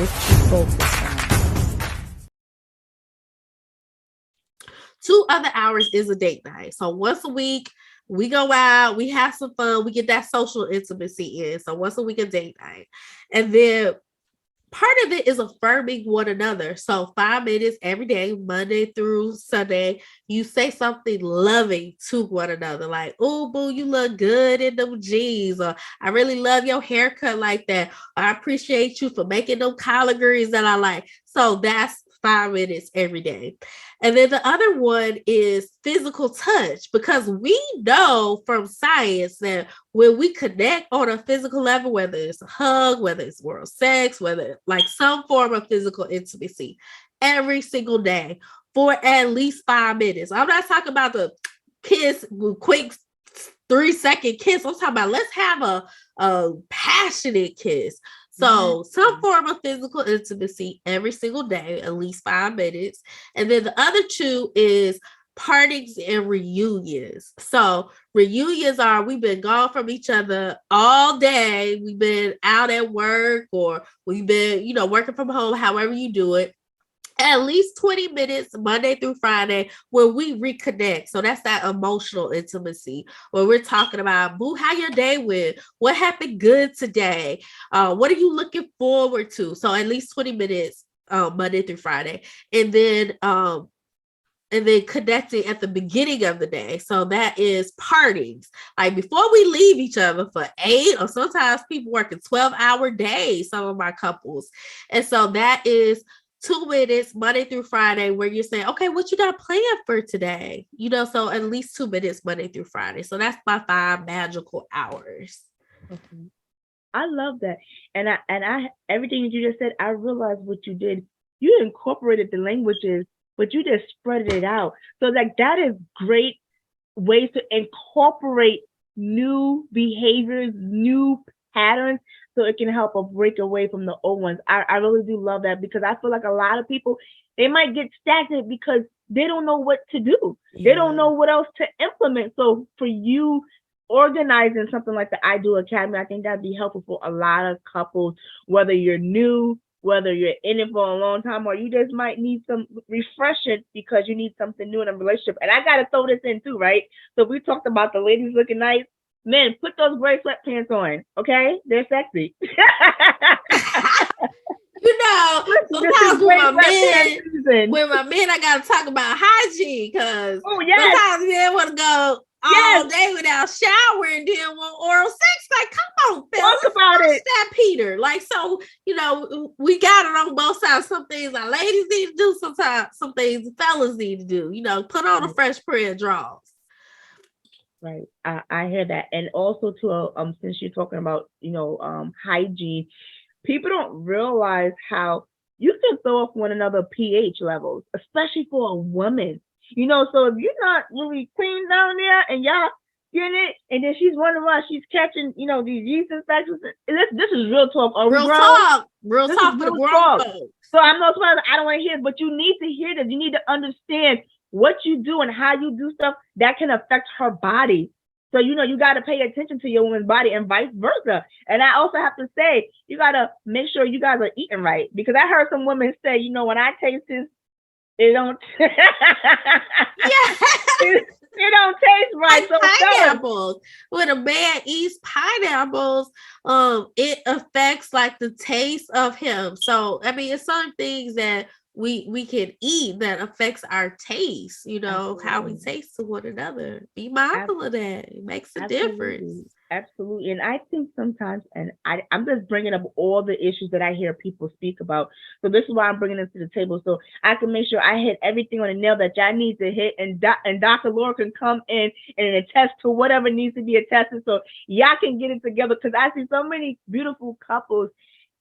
let's keep focused on. 2 other hours is a date night. So once a week, we go out, we have some fun, we get that social intimacy in. So once a week, a date night. And then part of it is affirming one another. So 5 minutes every day, Monday through Sunday, you say something loving to one another, like, "Oh, boo, you look good in them jeans," or "I really love your haircut like that," or "I appreciate you for making them collard greens that I like." So that's 5 minutes every day. And then the other one is physical touch, because we know from science that when we connect on a physical level, whether it's a hug, whether it's oral sex, whether like some form of physical intimacy, every single day for at least 5 minutes. I'm not talking about the kiss, quick 3-second kiss. I'm talking about let's have a passionate kiss. So some form of physical intimacy every single day, at least 5 minutes. And then the other two is partings and reunions. So reunions are, we've been gone from each other all day. We've been out at work, or we've been, working from home, however you do it. At least 20 minutes Monday through Friday where we reconnect. So that's that emotional intimacy where we're talking about, boo, how your day went? What happened good today? What are you looking forward to? So at least 20 minutes Monday through Friday. And then connecting at the beginning of the day. So that is partings. Like before we leave each other for 8, or sometimes people working 12-hour days, some of my couples. And so that is 2 minutes Monday through Friday where you're saying, okay, what you got planned for today? So at least 2 minutes Monday through Friday. So that's my 5 magical hours. Okay. I love that. And I everything that you just said, I realized what you did. You incorporated the languages, but you just spread it out. So like that is great ways to incorporate new behaviors, new patterns, so it can help us break away from the old ones. I really do love that, because I feel like a lot of people, they might get stagnant because they don't know what to do. Yeah. They don't know what else to implement. So for you organizing something like the I Do Academy, I think that'd be helpful for a lot of couples, whether you're new, whether you're in it for a long time, or you just might need some refreshing because you need something new in a relationship. And I got to throw this in too, right? So we talked about the ladies looking nice. Men, put those gray sweatpants on, okay? They're sexy. Sometimes with my men, I gotta talk about hygiene, because sometimes men want to go all day without showering, and then want oral sex. Like, come on, fellas, talk about it. That Peter. Like, so we got it on both sides. Some things our ladies need to do. Sometimes some things fellas need to do. Put on a fresh pair of drawers. Right. I hear that. And also too, since you're talking about, hygiene, people don't realize how you can throw off one another pH levels, especially for a woman. So if you're not really clean down there and y'all getting it, and then she's wondering why she's catching, these yeast infections. This is real talk. Real talk for the grown folks. So I'm not surprised I don't want to hear it, but you need to hear this. You need to understand what you do and how you do stuff that can affect her body. So, you got to pay attention to your woman's body and vice versa. And I also have to say, you got to make sure you guys are eating right. Because I heard some women say, when I taste this, it don't, it don't taste right. Like pineapples. When a man eats pineapples, it affects like the taste of him. So, I mean, it's some things that we can eat that affects our taste, Absolutely. How we taste to one another. Be mindful of that. It makes a difference. Absolutely. And I think sometimes, and I'm just bringing up all the issues that I hear people speak about. So this is why I'm bringing this to the table, so I can make sure I hit everything on the nail that y'all need to hit, and Dr. Laura can come in and attest to whatever needs to be attested, so y'all can get it together, because I see so many beautiful couples,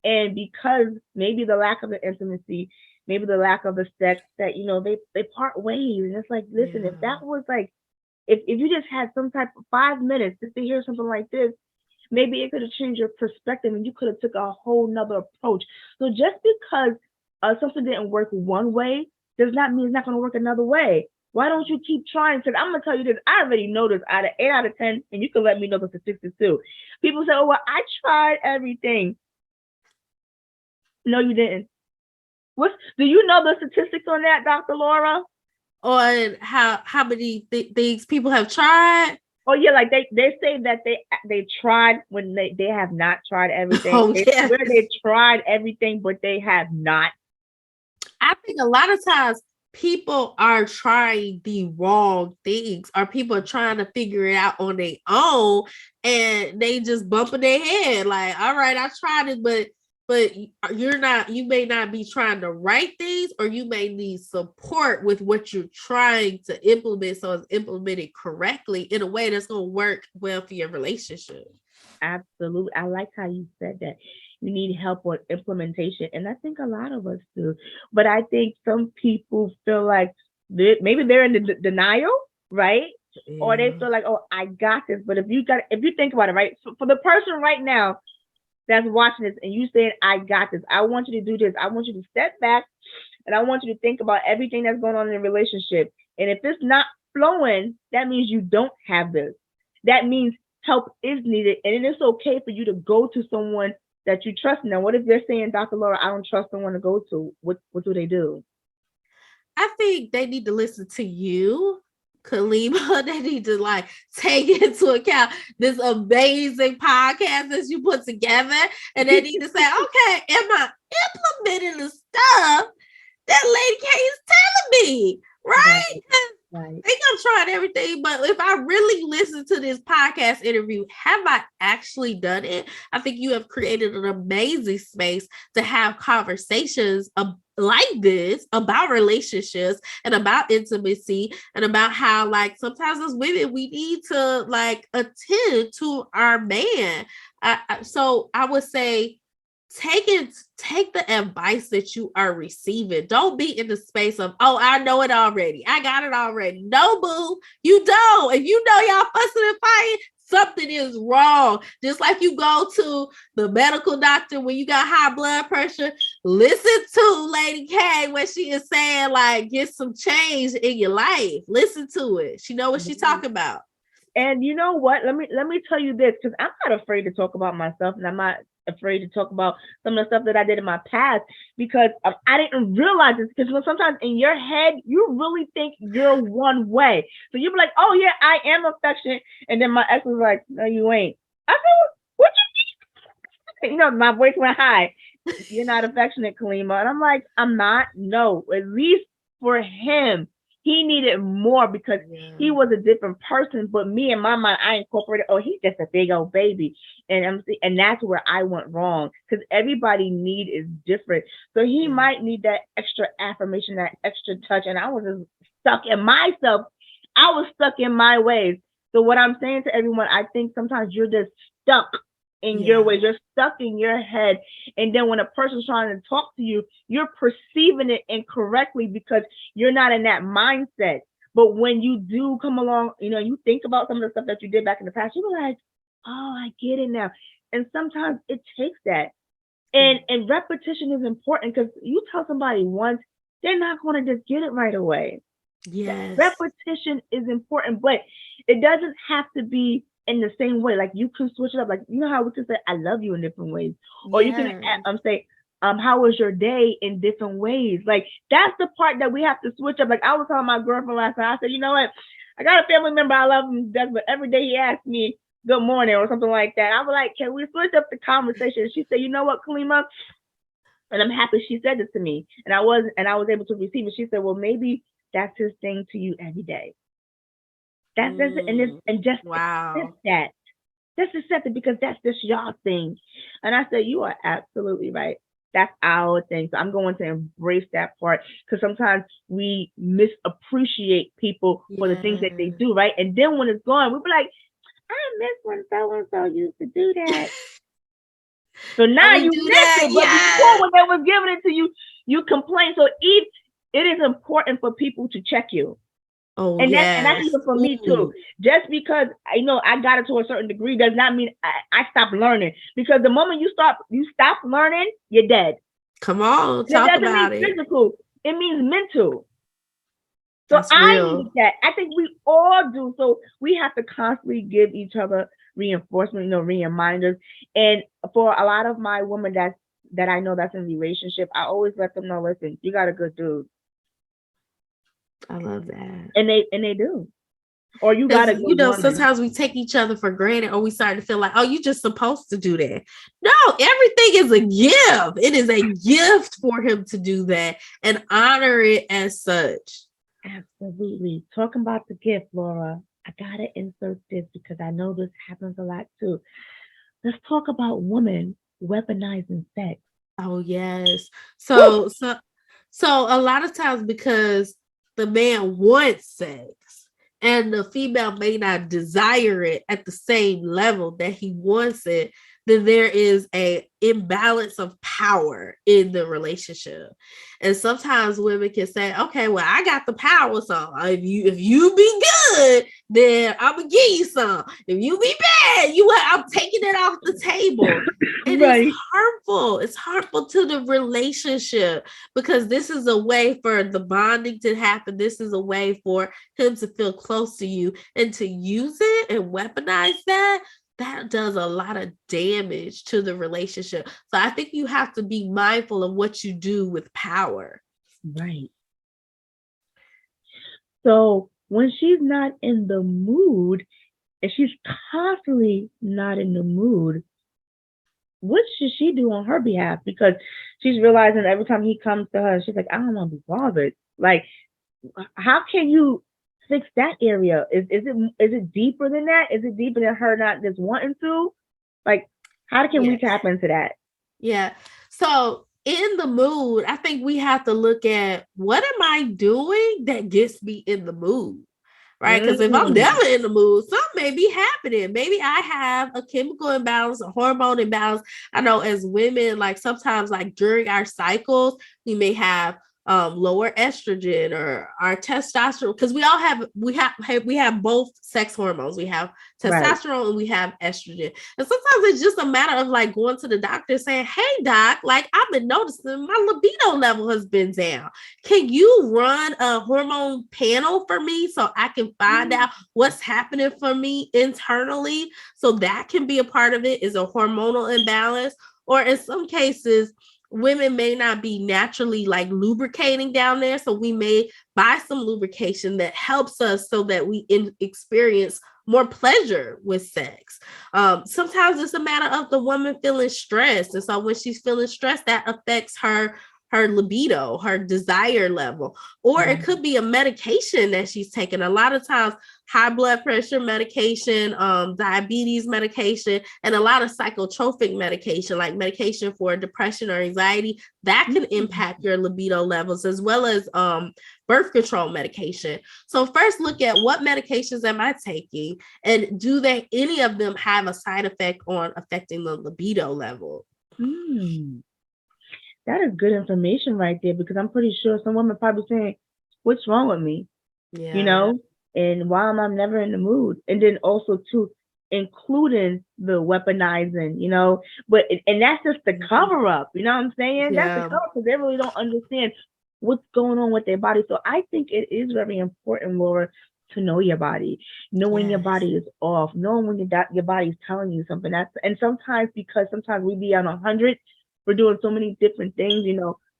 and because maybe the lack of the intimacy, maybe the lack of the sex, that they part ways. And it's like, listen, if that was like, if you just had some type of 5 minutes just to hear something like this, maybe it could have changed your perspective and you could have took a whole nother approach. So just because something didn't work one way does not mean it's not going to work another way. Why don't you keep trying? Because I'm going to tell you this, I already know this out of 8 out of 10, and you can let me know if it's a 62. People say, oh, well, I tried everything. No, you didn't. Do you know the statistics on that, Dr. Laura? On how many things people have tried? Oh yeah, like they say that they tried when they have not tried everything. Oh, They yes. swear they tried everything, but they have not. I think a lot of times people are trying the wrong things, or people are trying to figure it out on their own, and they just bumping their head like, all right, I tried it, but you may not be trying the right things, or you may need support with what you're trying to implement, so it's implemented correctly in a way that's going to work well for your relationship. Absolutely. I like how you said that. You need help with implementation. And I think a lot of us do. But I think some people feel like maybe they're in the denial, right? Yeah. Or they feel like, oh, I got this. But if you think about it, right? So for the person right now that's watching this and you saying, I got this, I want you to do this. I want you to step back and I want you to think about everything that's going on in the relationship. And if it's not flowing, that means you don't have this. That means help is needed. And it is okay for you to go to someone that you trust. Now, what if they're saying, Dr. Laura, I don't trust someone to go to? What do they do? I think they need to listen to you, Kalima. They need to like take into account this amazing podcast that you put together. And they need to say, okay, am I implementing the stuff that Lady Kay is telling me? Right? Right. I think I'm trying everything, but if I really listen to this podcast interview, have I actually done it? I think you have created an amazing space to have conversations like this about relationships and about intimacy and about how, like, sometimes as women we need to like attend to our man. So I would say take the advice that you are receiving. Don't be in the space of, oh, I know it already, I got it already. No, boo, you don't. If you know y'all fussing and fighting, something is wrong. Just like you go to the medical doctor when you got high blood pressure, listen to Lady Kay when she is saying like, get some change in your life. Listen to it. She know what she's talking about. And you know what? Let me tell you this, because I'm not afraid to talk about myself, and I'm not afraid to talk about some of the stuff that I did in my past, because I didn't realize this. Because sometimes in your head, you really think you're one way. So you're like, oh yeah, I am affectionate. And then my ex was like, no, you ain't. I said, what you mean? You know, my voice went high. You're not affectionate, Kalima. And I'm like, I'm not. No, at least for him. He needed more because he was a different person. But me, in my mind, I incorporated, oh, he's just a big old baby. And that's where I went wrong, because everybody need is different. So he might need that extra affirmation, that extra touch. And I was just stuck in myself. I was stuck in my ways. So what I'm saying to everyone, I think sometimes you're just stuck in your ways. You're stuck in your head. And then when a person's trying to talk to you, you're perceiving it incorrectly because you're not in that mindset. But when you do come along, you know, you think about some of the stuff that you did back in the past, you're like, oh, I get it now. And sometimes it takes that. And repetition is important, because you tell somebody once, they're not going to just get it right away. Yes. Repetition is important, but it doesn't have to be in the same way. Like, you can switch it up. Like, you know how we can say I love you in different ways, or you can say how was your day in different ways. Like, that's the part that we have to switch up. Like, I was telling my girlfriend last night, I said, you know what, I got a family member, I love him to death, but every day he asks me good morning or something like that. I was like, can we switch up the conversation? She said, you know what, Kalima, and I'm happy she said this to me, and I was able to receive it. She said, well, maybe that's his thing to you every day. That's it. And just accept that. Just accept it, because that's just y'all thing. And I said, you are absolutely right. That's our thing. So I'm going to embrace that part, because sometimes we misappreciate people for the things that they do, right? And then when it's gone, we'll be like, I miss when so-and-so used to do that. So now you miss it. But before, when they was giving it to you, you complain. So it is important for people to check you. Oh, and that's even for me too. Just because I know I got it to a certain degree does not mean I stopped learning. Because the moment you stop learning, you're dead. Come on, talk about it. It doesn't mean physical; it means mental. So I need that. I think we all do. So we have to constantly give each other reinforcement, reminders. And for a lot of my women that's that I know that's in a relationship, I always let them know, listen, you got a good dude. I love that. And they do. Or you got a Because, good woman. sometimes we take each other for granted, or we start to feel like, oh, you just supposed to do that. No, everything is a gift. It is a gift for him to do that and honor it as such. Absolutely. Talking about the gift, Laura, I gotta insert this because I know this happens a lot too. Let's talk about women weaponizing sex. Oh, yes. So a lot of times, because the man wants sex and the female may not desire it at the same level that he wants it, then there is a imbalance of power in the relationship. And sometimes women can say, okay, well, I got the power, so if you be good, then I'm gonna give you some. If you be bad, I'm taking it off the table. It is harmful. It's harmful to the relationship, because this is a way for the bonding to happen. This is a way for him to feel close to you, and to use it and weaponize that does a lot of damage to the relationship. So I think you have to be mindful of what you do with power. Right. So when she's not in the mood, and she's constantly not in the mood, what should she do on her behalf? Because she's realizing every time he comes to her, she's like, I don't want to be bothered. Like, how can you fix that area? Is it deeper than that? Is it deeper than her not just wanting to? Like, how can we tap into that? Yeah. So in the mood, I think we have to look at, what am I doing that gets me in the mood? Right? Because if I'm never in the mood, something may be happening. Maybe I have a chemical imbalance, a hormone imbalance. I know as women, like sometimes, like during our cycles, we may have lower estrogen or our testosterone, because we have both sex hormones. We have testosterone and we have estrogen. And sometimes it's just a matter of like going to the doctor saying, hey doc, like I've been noticing my libido level has been down. Can you run a hormone panel for me so I can find out what's happening for me internally? So that can be a part of it, is a hormonal imbalance. Or in some cases, women may not be naturally like lubricating down there. So we may buy some lubrication that helps us so that we experience more pleasure with sex. Sometimes it's a matter of the woman feeling stressed. And so when she's feeling stressed, that affects her libido, her desire level. Or it could be a medication that she's taking. A lot of times, high blood pressure medication, diabetes medication, and a lot of psychotropic medication, like medication for depression or anxiety, that can impact your libido levels, as well as birth control medication. So first, look at what medications am I taking, and do any of them have a side effect on affecting the libido level? That is good information right there, because I'm pretty sure some women probably saying, what's wrong with me? Yeah. And why am I never in the mood? And then also too, including the weaponizing, and that's just the cover up, you know what I'm saying? That's the cover up, because they really don't understand what's going on with their body. So I think it is very important, Laura, to know your body, knowing your body is off, knowing when your body is telling you something. And sometimes, because sometimes we be on 100, we're doing so many different things.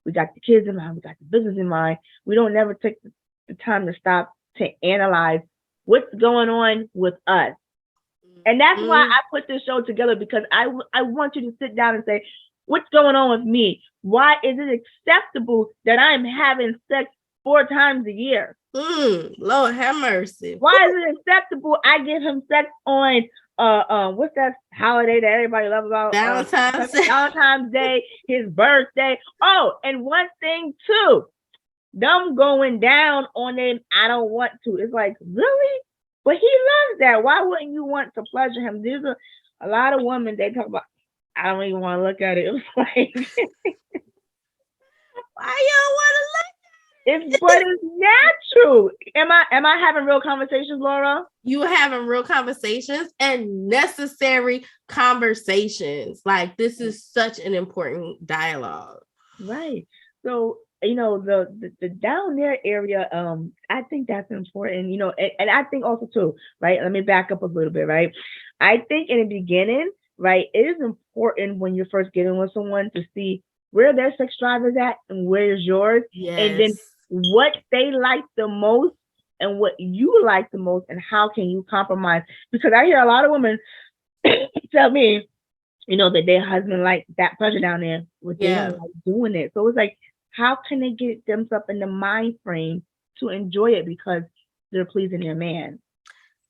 We got the kids in mind, we got the business in mind. We don't never take the time to stop to analyze what's going on with us. And that's why I put this show together, because I want you to sit down and say, what's going on with me? Why is it acceptable that I'm having sex 4 times a year? Lord have mercy. Why is it acceptable I give him sex on what's that holiday that everybody loves about? Valentine's Day, his birthday. Oh, and one thing too, them going down on him, I don't want to. It's like, really? But he loves that. Why wouldn't you want to pleasure him? There's a lot of women, they talk about, I don't even want to look at it. It's like, why you don't want to look? But it's natural. Am I having real conversations, Laura? You are having real conversations, and necessary conversations. Like, this is such an important dialogue. Right. So, the down there area, I think that's important, and I think also too, right? Let me back up a little bit, right? I think in the beginning, right? It is important when you're first getting with someone to see where their sex drive is at and where's yours, and then Yes. what they like the most and what you like the most, and how can you compromise? Because I hear a lot of women tell me, that their husband like that pleasure down there, but they don't Yeah. like doing it. So it's like, how can they get themselves in the mind frame to enjoy it because they're pleasing their man?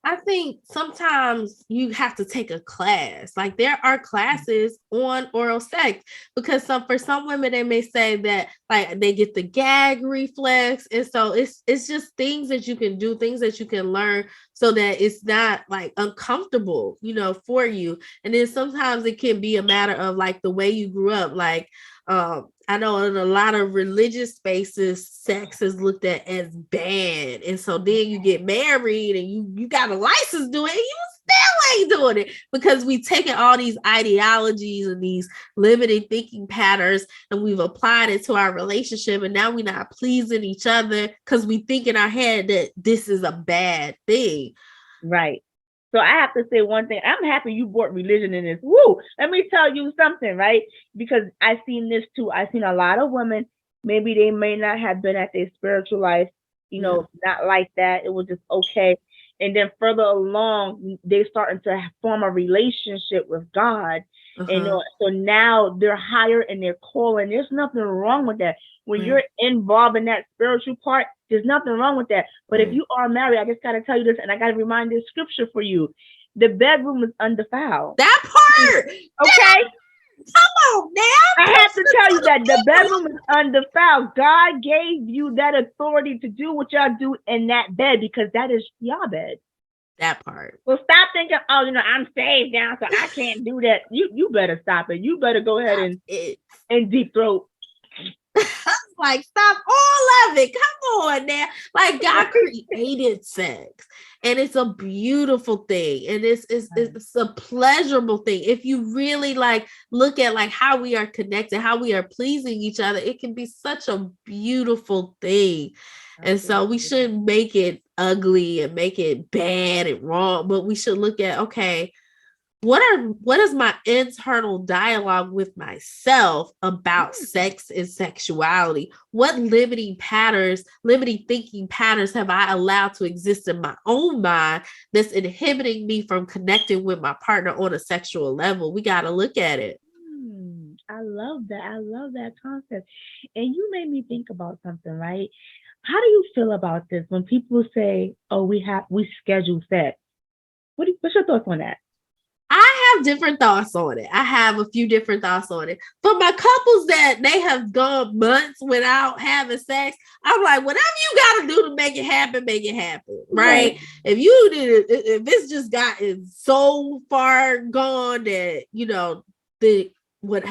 I think sometimes you have to take a class. Like there are classes on oral sex because for some women they may say that like they get the gag reflex, and so it's just things that you can do, things that you can learn so that it's not like uncomfortable, for you. And then sometimes it can be a matter of like the way you grew up, like I know in a lot of religious spaces, sex is looked at as bad. And so then you get married and you got a license doing it, and you still ain't doing it because we taken all these ideologies and these limiting thinking patterns and we've applied it to our relationship. And now we're not pleasing each other because we think in our head that this is a bad thing. Right. So I have to say one thing. I'm happy you brought religion in this. Woo! Let me tell you something, right? Because I've seen this too. I've seen a lot of women, maybe they may not have been at their spiritual life, not like that. It was just okay. And then further along, they starting to form a relationship with God. And so now they're higher in their calling. There's nothing wrong with that. When you're involved in that spiritual part, there's nothing wrong with that. But if you are married, I just got to tell you this, and I got to remind this scripture for you. The bedroom is undefiled. That part. Okay? Come on now. I have to tell you that the bedroom is undefiled. God gave you that authority to do what y'all do in that bed because that is your bed. That part. Well, stop thinking, I'm saved now, so I can't do that. You better stop it. You better go ahead and deep throat. Like, stop all of it. Come on now. Like, God created sex, and it's a beautiful thing, and it's a pleasurable thing. If you really like look at like how we are connected, how we are pleasing each other, it can be such a beautiful thing. And so we shouldn't make it ugly and make it bad and wrong, but we should look at, okay, what is my internal dialogue with myself about sex and sexuality? What limiting thinking patterns have I allowed to exist in my own mind that's inhibiting me from connecting with my partner on a sexual level? We got to look at it. I love that. I love that concept. And you made me think about something, right? How do you feel about this when people say, "Oh, we schedule sex"? What's your thoughts on that? I have different thoughts on it. I have a few different thoughts on it. For my couples that they have gone months without having sex, I'm like, whatever you got to do to make it happen, right? If it's just gotten so far gone that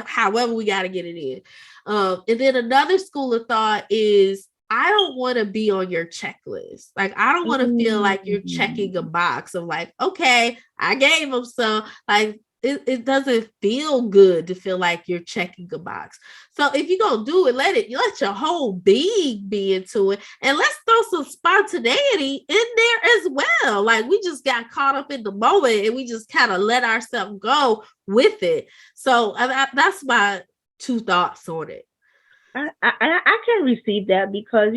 however we got to get it in. And then another school of thought is, I don't want to be on your checklist. Like, I don't want to feel like you're checking a box of like, okay, I gave them some. Like, it doesn't feel good to feel like you're checking a box. So if you're going to do it, let your whole being be into it. And let's throw some spontaneity in there as well. Like, we just got caught up in the moment and we just kind of let ourselves go with it. So that's my two thoughts on it. I can receive that because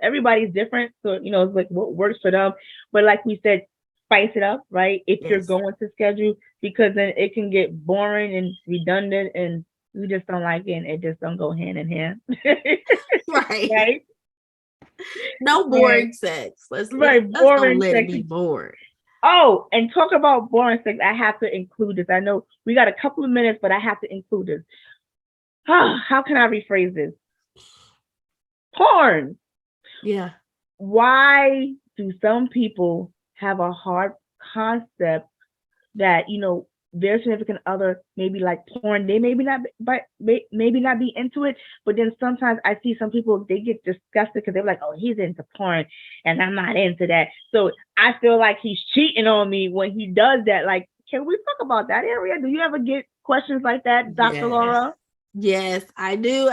everybody's different, so it's like what works for them. But like we said, spice it up, right? If you're going to schedule, because then it can get boring and redundant, and we just don't like it, and it just don't go hand in hand. Right? No boring sex. Let's don't let it be boring. Oh, and talk about boring sex. I have to include this. I know we got a couple of minutes, but I have to include this. How can I rephrase this? Porn. Yeah. Why do some people have a hard concept that their significant other maybe like porn? They maybe not be into it, but then sometimes I see some people, they get disgusted because they're like, "Oh, he's into porn, and I'm not into that." So I feel like he's cheating on me when he does that. Like, can we talk about that area? Do you ever get questions like that, Dr. Laura? Yes, I do.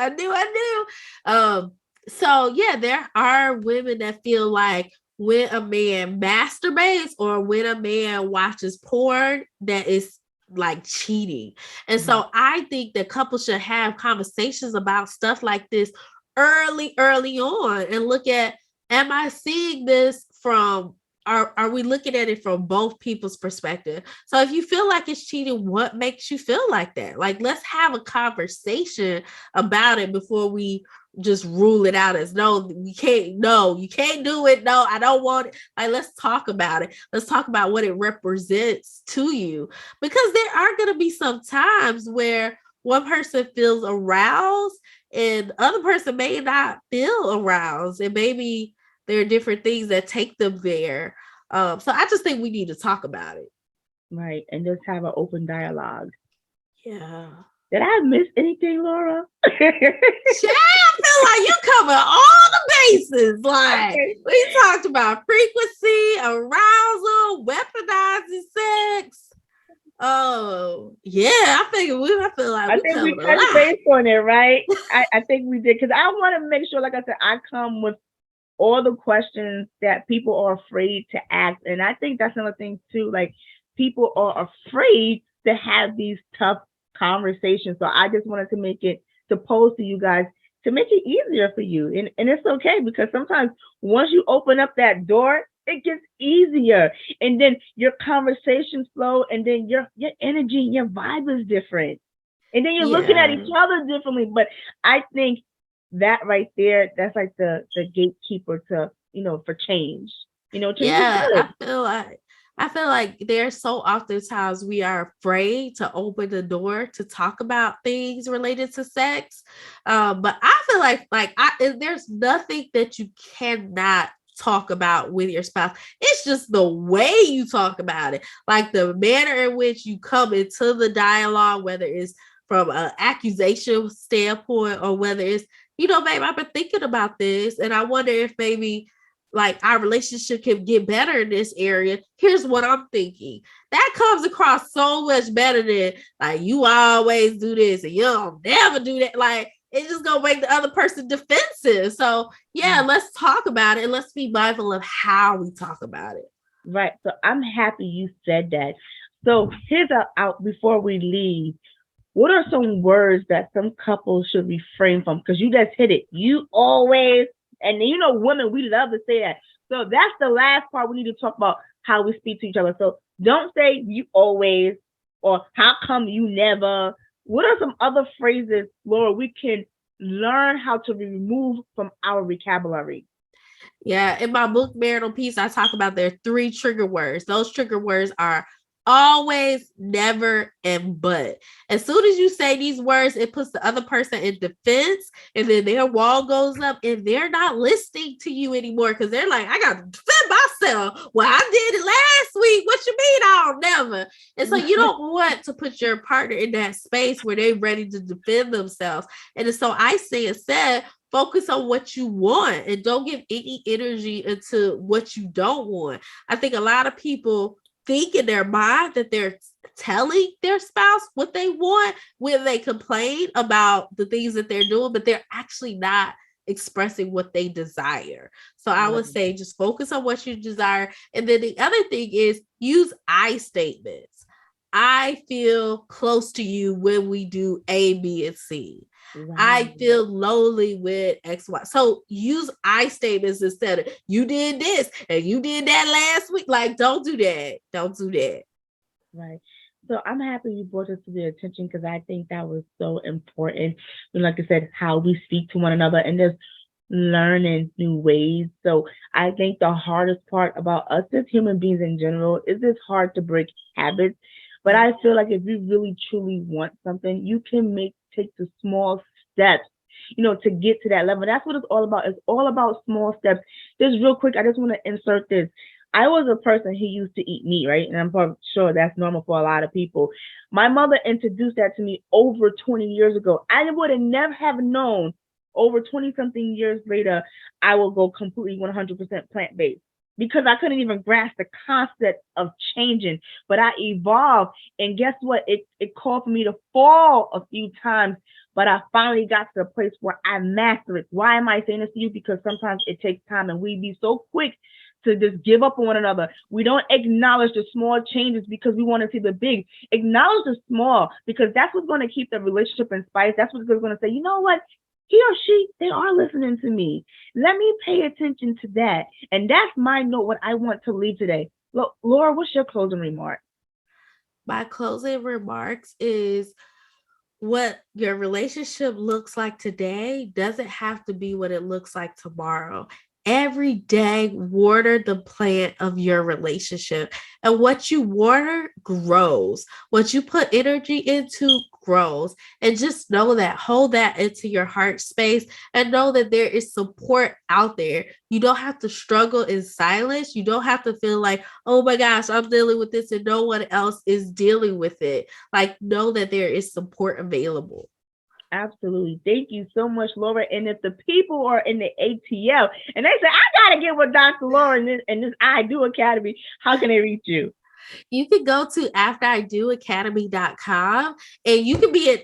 So yeah, there are women that feel like when a man masturbates or when a man watches porn, that is like cheating. And so I think that couples should have conversations about stuff like this early on and look at, am I seeing this from, are we looking at it from both people's perspective? So if you feel like it's cheating, what makes you feel like that? Like, let's have a conversation about it before we just rule it out as no, you can't do it. No, I don't want it. Like, let's talk about it. Let's talk about what it represents to you, because there are going to be some times where one person feels aroused and the other person may not feel aroused, and maybe there are different things that take them there. So I just think we need to talk about it. Right. And just have an open dialogue. Yeah. Did I miss anything, Laura? Child, I feel like you cover all the bases. Like, we talked about frequency, arousal, weaponizing sex. Oh, yeah. I feel like we touched base on it, right? I think we did, because I want to make sure, like I said, I come with all the questions that people are afraid to ask. And I think that's another thing too. Like, people are afraid to have these tough conversations. So I just wanted to make it, to pose to you guys, to make it easier for you. And it's okay, because sometimes once you open up that door, it gets easier. And then your conversations flow, and then your energy, your vibe is different. And then you're looking at each other differently. But I think that right there, that's like the gatekeeper to, for change. Change is good. I feel like there's so oftentimes we are afraid to open the door to talk about things related to sex. But I feel like there's nothing that you cannot talk about with your spouse. It's just the way you talk about it, like the manner in which you come into the dialogue, whether it's from an accusation standpoint or whether it's, babe, I've been thinking about this and I wonder if maybe like our relationship can get better in this area. Here's what I'm thinking. That comes across so much better than like, you always do this and you don't never do that. Like, it's just gonna make the other person defensive. So let's talk about it and let's be mindful of how we talk about it. Right. So I'm happy you said that. So here's out before we leave. What are some words that some couples should refrain from? Because you just hit it. You always, and women, we love to say that. So that's the last part. We need to talk about how we speak to each other. So don't say you always, or how come you never. What are some other phrases, Laura, we can learn how to remove from our vocabulary? Yeah, in my book, Marital Peace, I talk about there are 3 trigger words. Those trigger words are always, never, and but. As soon as you say these words, it puts the other person in defense, and then their wall goes up, and they're not listening to you anymore because they're like, I got to defend myself. Well, I did it last week. What you mean I'll never? And so you don't want to put your partner in that space where they're ready to defend themselves. And so I say instead, focus on what you want and don't give any energy into what you don't want. I think a lot of people think in their mind that they're telling their spouse what they want when they complain about the things that they're doing, but they're actually not expressing what they desire. So I would say just focus on what you desire. And then the other thing is use I statements. I feel close to you when we do A, B, and C. Wow. I feel lonely with X, Y. So use I statements instead of you did this and you did that last week. Like, don't do that. Don't do that. Right. So I'm happy you brought this to their attention because I think that was so important. And like I said, how we speak to one another and just learning new ways. So I think the hardest part about us as human beings in general is it's hard to break habits. But I feel like if you really truly want something, you can take the small steps, to get to that level. That's what it's all about. It's all about small steps. Just real quick, I just want to insert this. I was a person who used to eat meat, right? And I'm sure that's normal for a lot of people. My mother introduced that to me over 20 years ago. I would have never have known over 20 something years later, I will go completely 100% plant-based. Because I couldn't even grasp the concept of changing, but I evolved. And guess what? It called for me to fall a few times, but I finally got to the place where I mastered it. Why am I saying this to you? Because sometimes it takes time and we be so quick to just give up on one another. We don't acknowledge the small changes because we want to see the big. Acknowledge the small because that's what's going to keep the relationship in spice. That's what's going to say, you know what? He or she, they are listening to me. Let me pay attention to that. And that's my note, what I want to leave today. Laura, what's your closing remark? My closing remarks is what your relationship looks like today doesn't have to be what it looks like tomorrow. Every day, water the plant of your relationship. And what you water grows. What you put energy into grows. And just know that, hold that into your heart space and know that there is support out there. You don't have to struggle in silence. You don't have to feel like, oh my gosh, I'm dealing with this and no one else is dealing with it. Like, know that there is support available. Absolutely. Thank you so much, Laura. And if the people are in the ATL and they say, I got to get with Dr. Laura in this I Do Academy, how can they reach you? You can go to afteridoacademy.com and you can be in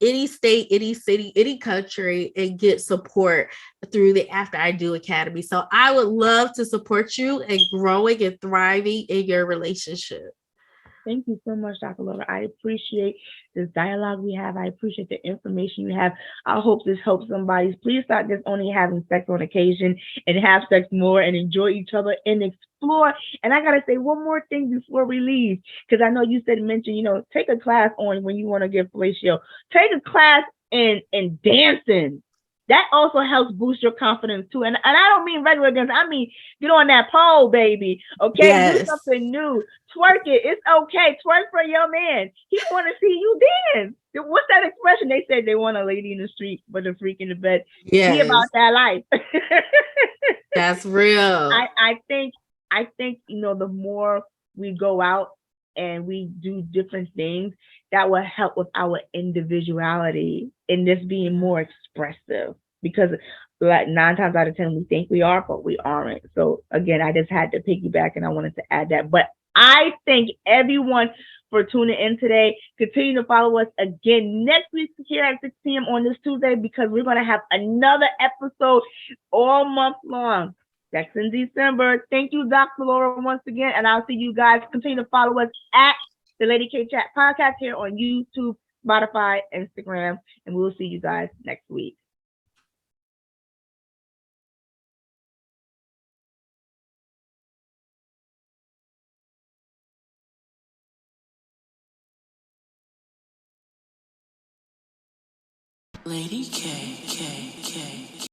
any state, any city, any country and get support through the After I Do Academy. So I would love to support you in growing and thriving in your relationship. Thank you so much, Dr. Laura. I appreciate this dialogue we have. I appreciate the information you have. I hope this helps somebody. Please stop just only having sex on occasion and have sex more and enjoy each other and explore. And I got to say one more thing before we leave, because I know you mentioned, take a class on when you want to get fellatio. Take a class in dancing. That also helps boost your confidence too. And I don't mean regular dance. I mean, get on that pole, baby. Okay? Yes. Do something new. Twerk it. It's okay. Twerk for your man. He want to see you dance. What's that expression? They say they want a lady in the street, but a freak in the bed. Yes. Be about that life. That's real. I think, the more we go out and we do different things, that will help with our individuality and this being more expressive, because like 9 times out of 10 we think we are, but we aren't. So again, I just had to piggyback and I wanted to add that. But I thank everyone for tuning in today. Continue to follow us again next week here at 6 p.m. on this Tuesday, because we're going to have another episode all month long. That's in December. Thank you, Dr. Laura, once again. And I'll see you guys. Continue to follow us at the Lady K Chat Podcast here on YouTube, Spotify, Instagram. And we'll see you guys next week. Lady K.